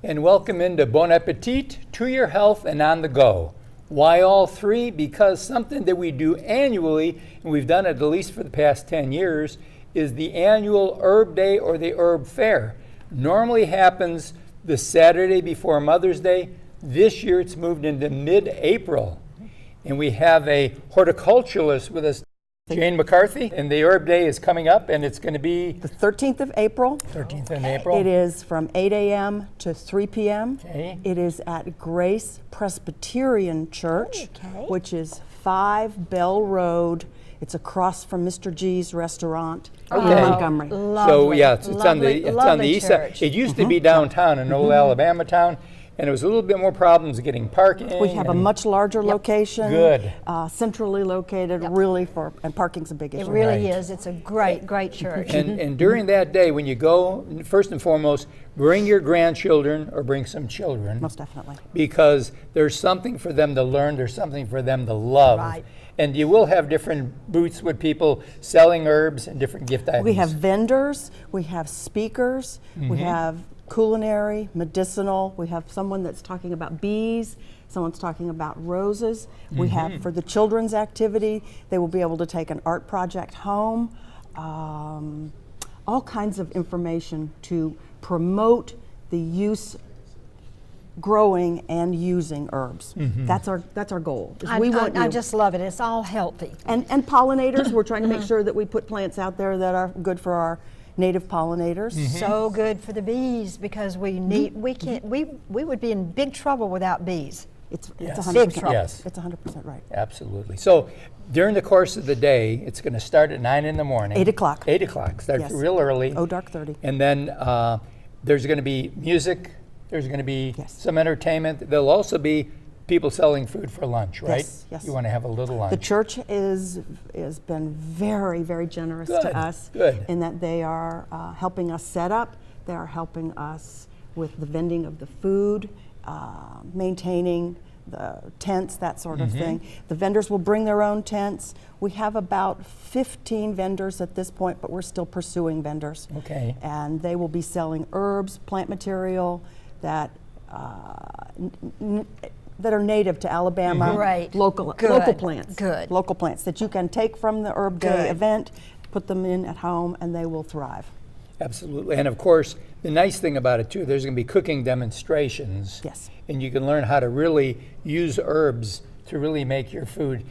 And welcome into Bon Appetit, To Your Health and On the Go. Why all three? Because something that we do annually, and we've done it at least for the past 10 years, is the annual Herb Day or the Herb Fair. Normally happens the Saturday before Mother's Day. This year it's moved into mid-April. And we have a horticulturist with us, Jane McCarthy, and the Herb Day is coming up, and it's going to be the 13th of April. 13th of April. It is from 8 a.m. to 3 p.m. Okay. It is at Grace Presbyterian Church, which is 5 Bell Road. It's across from Mr. G's restaurant in Montgomery. So yeah, it's on the east side. It used to be downtown in old Alabama town, and it was a little bit more problems getting parking. We have a much larger location. Good. Centrally located, really and parking's a big issue. It really is. It's a great church. And during that day, when you go, first and foremost, bring your grandchildren or bring some children. Most definitely. Because there's something for them to learn, there's something for them to love. Right. And you will have different booths with people selling herbs and different gift items. We have vendors, we have speakers, we have culinary, medicinal. We have someone that's talking about bees, someone's talking about roses. We have, for the children's activity, they will be able to take an art project home. All kinds of information to promote the use, growing and using herbs. That's our goal. I just love it. It's all healthy. And pollinators, we're trying to make sure that we put plants out there that are good for our native pollinators. So good for the bees, because we would be in big trouble without bees. It's 100%. Big trouble. Yes. It's 100% right. Absolutely. So during the course of the day, it's going to start at 9 in the morning. 8 o'clock. 8 o'clock. Starts Yes. real early. Oh, dark 30. And then there's going to be music. There's going to be Yes. some entertainment. There'll also be people selling food for lunch, right? Yes. You want to have a little lunch. The church has been very, very generous to us in that they are helping us set up. They are helping us with the vending of the food, maintaining the tents, that sort of thing. The vendors will bring their own tents. We have about 15 vendors at this point, but we're still pursuing vendors. Okay. And they will be selling herbs, plant material that that are native to Alabama, local plants. Local plants that you can take from the Herb Day event, put them in at home, and they will thrive. Absolutely. And of course, the nice thing about it too, there's going to be cooking demonstrations. Yes. And you can learn how to really use herbs to really make your food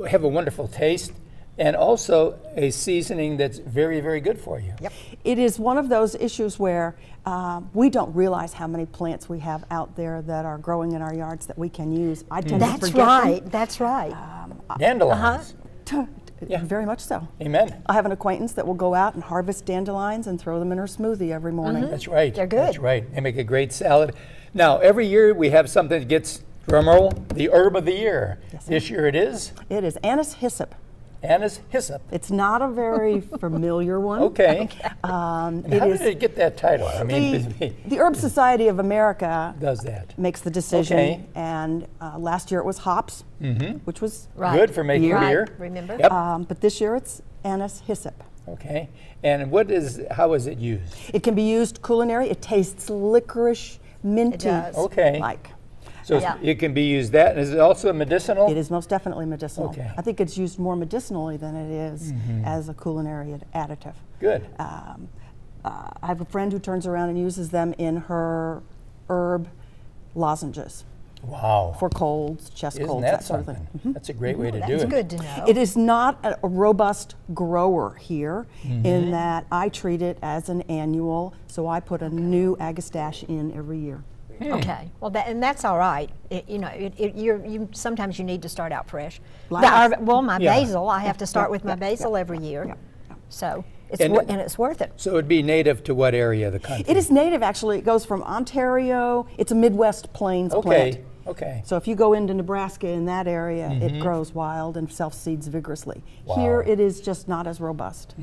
have a wonderful taste, and also a seasoning that's very, very good for you. Yep. It is one of those issues where we don't realize how many plants we have out there that are growing in our yards that we can use. I tend to forget them. That's right. Dandelions. Very much so. Amen. I have an acquaintance that will go out and harvest dandelions and throw them in her smoothie every morning. That's right. They're good. That's right. They make a great salad. Now, every year we have something that gets, drumroll, the herb of the year. Yes, this year it is? It is anise hyssop. Anise hyssop. It's not a very familiar one. Okay. How did it get that title? I mean, the Herb Society of America does that. Makes the decision, and last year it was hops, which was good for making beer. Remember? Yep. But this year it's anise hyssop. Okay. And how is it used? It can be used culinary. It tastes licorice, minty. It does. Okay. Like. So it can be used that, and is it also medicinal? It is most definitely medicinal. Okay. I think it's used more medicinally than it is as a culinary additive. Good. I have a friend who turns around and uses them in her herb lozenges. Wow. For colds, chest colds, that sort of thing. That's a great way to do it. That's good to know. It is not a robust grower here in that I treat it as an annual, so I put a new agastache in every year. Okay, well, that's all right. Sometimes you need to start out fresh. My basil, I have to start with my basil every year. So it's worth it. So it would be native to what area of the country? It is native, actually. It goes from Ontario. It's a Midwest plains plant. Okay. So if you go into Nebraska in that area, it grows wild and self-seeds vigorously. Wow. Here it is just not as robust.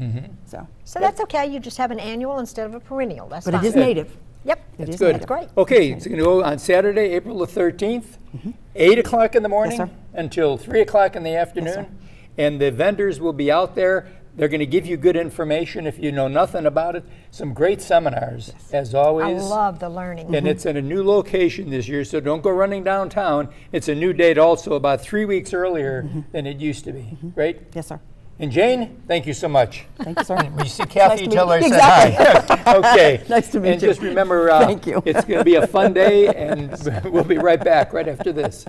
So that's okay. You just have an annual instead of a perennial. That's fine. But it is native. Yep. That's good. That's great. Okay, it's going to go on Saturday, April the 13th, 8 o'clock in the morning until 3 o'clock in the afternoon. And the vendors will be out there. They're going to give you good information if you know nothing about it. Some great seminars, as always. I love the learning. And it's in a new location this year, so don't go running downtown. It's a new date also, about 3 weeks earlier than it used to be, right? Yes, sir. And Jane, thank you so much. Thank you, sir. When you see Kathy, Nice to tell her I meet said you. Exactly. hi. Okay. Nice to meet and you. just remember, Thank you. it's going to be a fun day, and we'll be right back right after this.